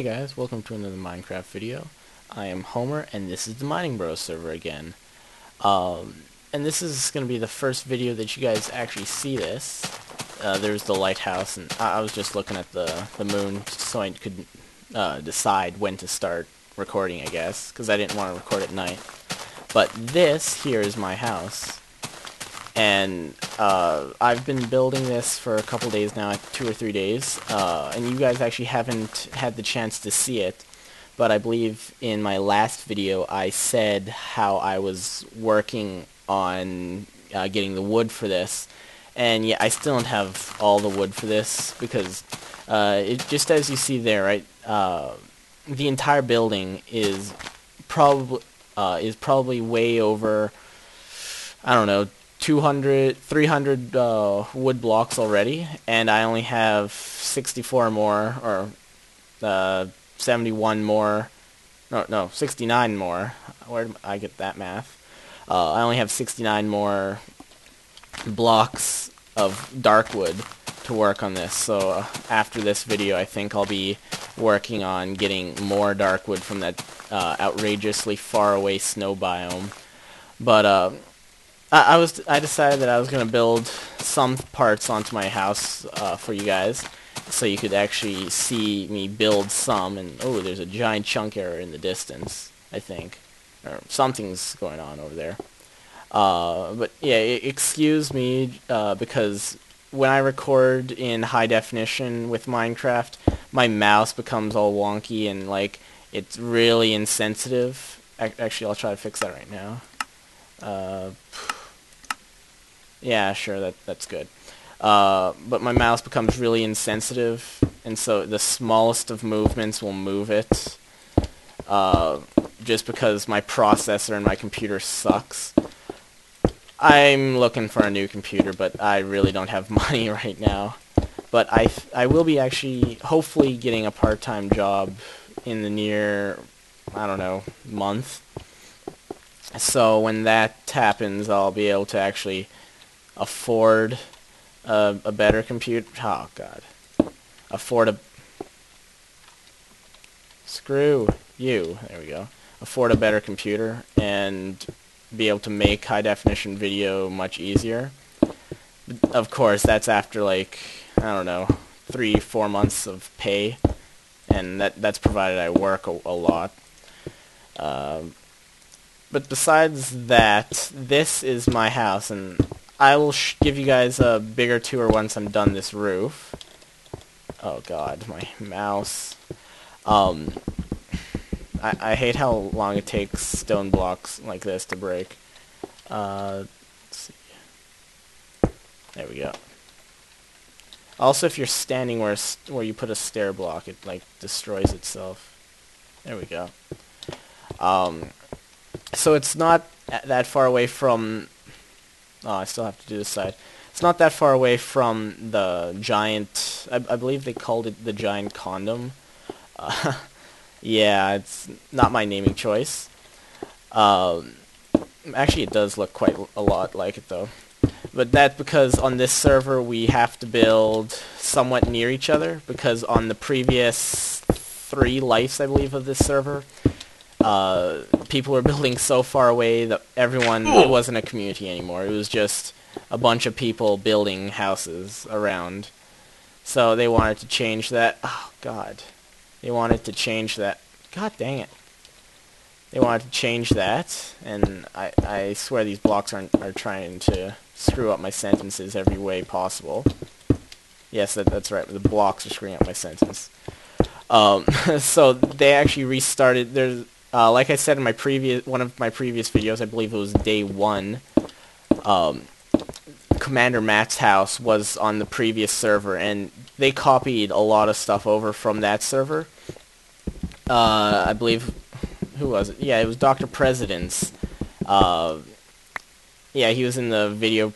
Hey guys, welcome to another Minecraft video. I am Homer, and this is the MiningBros server again. And this is going to be the first video that you guys actually see this. There's the lighthouse, and I was just looking at the moon so I could decide when to start recording, I guess, because I didn't want to record at night. But this here is my house. And I've been building this for a couple days now, 2 or 3 days, and you guys actually haven't had the chance to see it, but I believe in my last video I said how I was working on getting the wood for this, and yeah, I still don't have all the wood for this, because just as you see there, right, the entire building is probably way over, I don't know, 200, 300 wood blocks already, and I only have 64 more, or 71 more, no, 69 more. Where did I get that math? I only have 69 more blocks of dark wood to work on this, so after this video I think I'll be working on getting more dark wood from that outrageously far away snow biome. But I decided that I was going to build some parts onto my house for you guys, so you could actually see me build some, and oh, there's a giant chunk error in the distance, I think. Or something's going on over there. But yeah, excuse me, because when I record in high definition with Minecraft, my mouse becomes all wonky and, like, it's really insensitive. Actually, I'll try to fix that right now. Yeah, sure, that's good. But my mouse becomes really insensitive, and so the smallest of movements will move it, just because my processor and my computer sucks. I'm looking for a new computer, but I really don't have money right now. But I will be actually, hopefully, getting a part-time job in the near, I don't know, month. So when that happens, I'll be able to actually afford a better computer. Oh god, screw you. There we go. Afford a better computer and be able to make high definition video much easier. Of course, that's after, like, I don't know, 3-4 months of pay, and that's provided I work a lot. But besides that, this is my house, and I will give you guys a bigger tour once I'm done this roof. Oh god, my mouse. I hate how long it takes stone blocks like this to break. Let's see. There we go. Also, if you're standing where you put a stair block, it, like, destroys itself. There we go. So it's not that far away from... Oh, I still have to do this side. It's not that far away from the giant... I believe they called it the giant condom. Yeah, it's not my naming choice. Actually, it does look quite a lot like it, though. But that's because on this server we have to build somewhat near each other, because on the previous 3 lives, I believe, of this server, people were building so far away that it wasn't a community anymore. It was just a bunch of people building houses around. So they wanted to change that. Oh, God. They wanted to change that. God dang it. They wanted to change that, and I swear these blocks are trying to screw up my sentences every way possible. Yes, that's right. The blocks are screwing up my sentence. So they actually restarted. There's... like I said in one of my previous videos, I believe it was day 1, Commander Matt's house was on the previous server, and they copied a lot of stuff over from that server. I believe, who was it? Yeah, it was Dr. President's. Yeah, he was in the video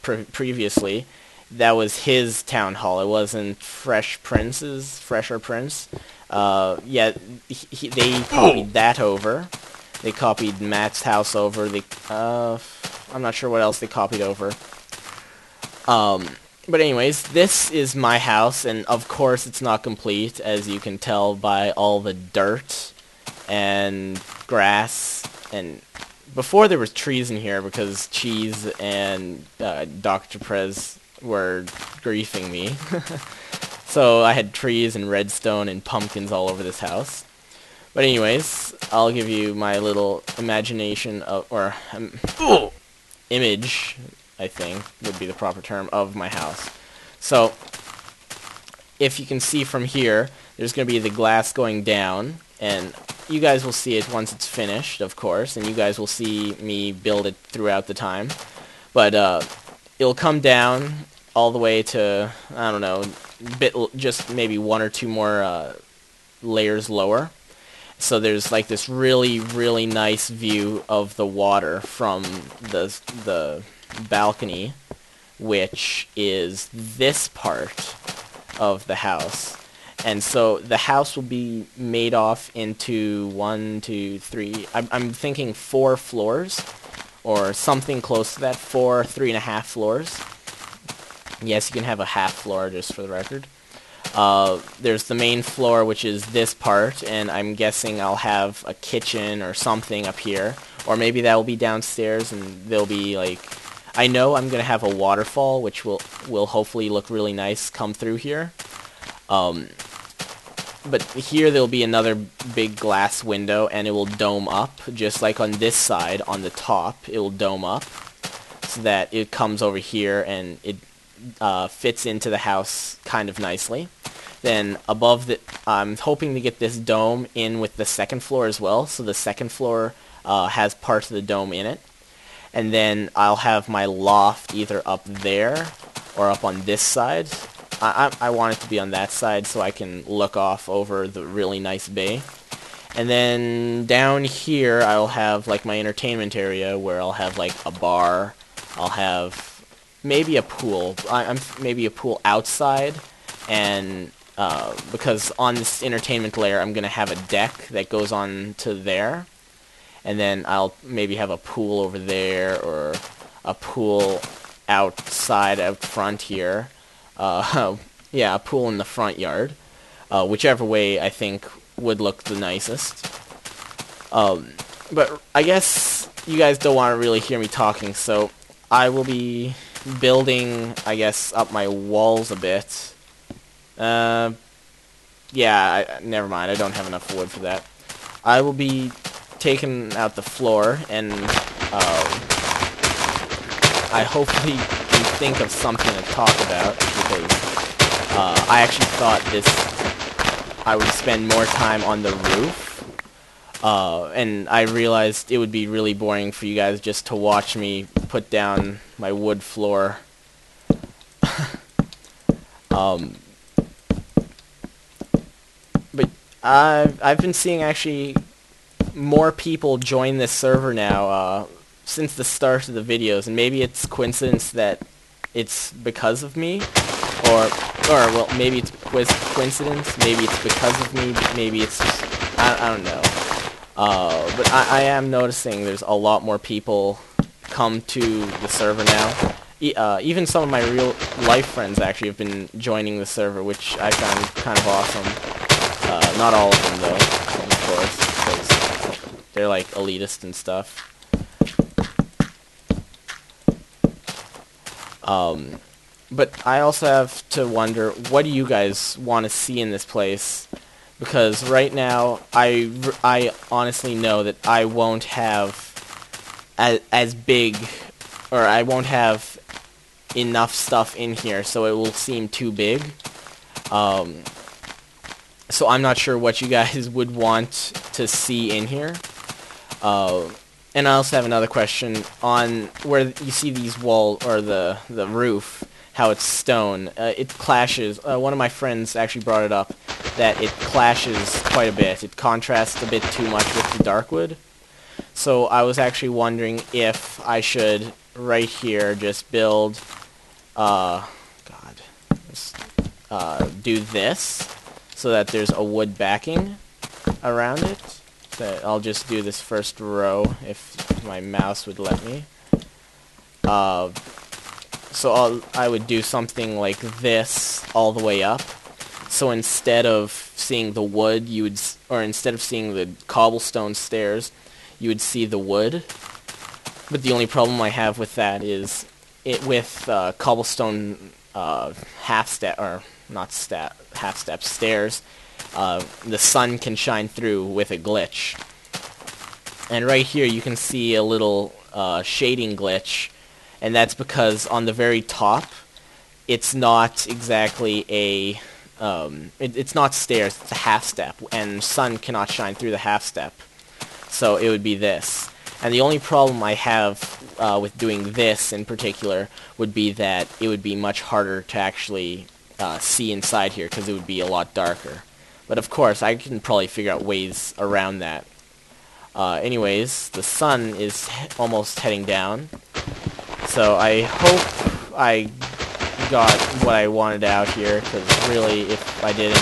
previously. That was his town hall. It wasn't Fresher Prince. Yeah, they copied that over. They copied Matt's house over. I'm not sure what else they copied over. But anyways, this is my house, and of course it's not complete, as you can tell by all the dirt and grass. And before there was trees in here because Cheese and Dr. Prez were griefing me. So I had trees and redstone and pumpkins all over this house. But anyways, I'll give you my little imagination of, or image, I think would be the proper term, of my house. So if you can see from here, there's going to be the glass going down, and you guys will see it once it's finished, of course, and you guys will see me build it throughout the time. But it'll come down all the way to, I don't know, just maybe one or two more layers lower. So there's like this really, really nice view of the water from the balcony, which is this part of the house. And so the house will be made off into 1, 2, 3, I'm thinking 4 floors, or something close to that, 4, 3.5 floors. Yes, you can have a half floor, just for the record. There's the main floor, which is this part, and I'm guessing I'll have a kitchen or something up here, or maybe that will be downstairs, and there'll be like, I know I'm gonna have a waterfall, which will hopefully look really nice come through here. But here there'll be another big glass window, and it will dome up, just like on this side, on the top, it will dome up, so that it comes over here, and it fits into the house kind of nicely. Then above I'm hoping to get this dome in with the second floor as well, so the second floor has parts of the dome in it. And then I'll have my loft either up there or up on this side. I want it to be on that side so I can look off over the really nice bay. And then down here I'll have like my entertainment area where I'll have like a bar. I'll have maybe a pool. Maybe a pool outside, and because on this entertainment layer I'm gonna have a deck that goes on to there, and then I'll maybe have a pool over there or a pool outside out front here. Yeah, a pool in the front yard. Whichever way I think would look the nicest. But I guess you guys don't want to really hear me talking, so I will be building, I guess, up my walls a bit. Yeah, never mind, I don't have enough wood for that. I will be taking out the floor, and I hopefully can think of something to talk about, because I actually thought I would spend more time on the roof, and I realized it would be really boring for you guys just to watch me put down my wood floor. But I've been seeing actually more people join this server now since the start of the videos, and maybe it's coincidence that it's because of me, or well, maybe it's coincidence, maybe it's because of me, maybe it's just, I don't know. But I am noticing there's a lot more people come to the server now. Even some of my real life friends actually have been joining the server, which I found kind of awesome. Not all of them though, of course, because they're like elitist and stuff. But I also have to wonder, what do you guys want to see in this place? Because right now, I honestly know that I won't have as big, or I won't have enough stuff in here, so it will seem too big. So I'm not sure what you guys would want to see in here. And I also have another question on where you see these walls, or the roof, how it's stone. It clashes. One of my friends actually brought it up, that it clashes quite a bit. It contrasts a bit too much with the dark wood. So I was actually wondering if I should, right here, just build, do this, so that there's a wood backing around it. So I'll just do this first row, if my mouse would let me. I would do something like this all the way up. So instead of seeing the wood, or instead of seeing the cobblestone stairs, you would see the wood. But the only problem I have with that is with cobblestone half step stairs, the sun can shine through with a glitch. And right here you can see a little shading glitch, and that's because on the very top, it's not exactly a it's not stairs, it's a half step, and sun cannot shine through the half step. So it would be this. And the only problem I have with doing this in particular would be that it would be much harder to actually see inside here, because it would be a lot darker. But of course, I can probably figure out ways around that. Anyways, the sun is almost heading down, so I hope I got what I wanted out here, because really, if I didn't,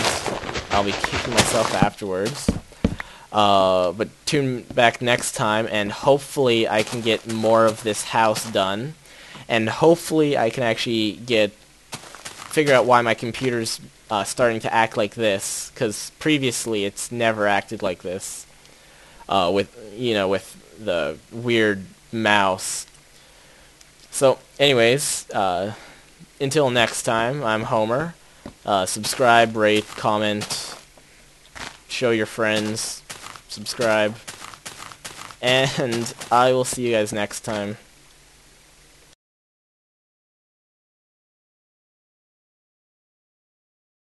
I'll be kicking myself afterwards. But tune back next time, and hopefully I can get more of this house done, and hopefully I can actually figure out why my computer's starting to act like this, because previously it's never acted like this. With the weird mouse. So, anyways, until next time, I'm Homer. Subscribe, rate, comment, show your friends, subscribe, and I will see you guys next time.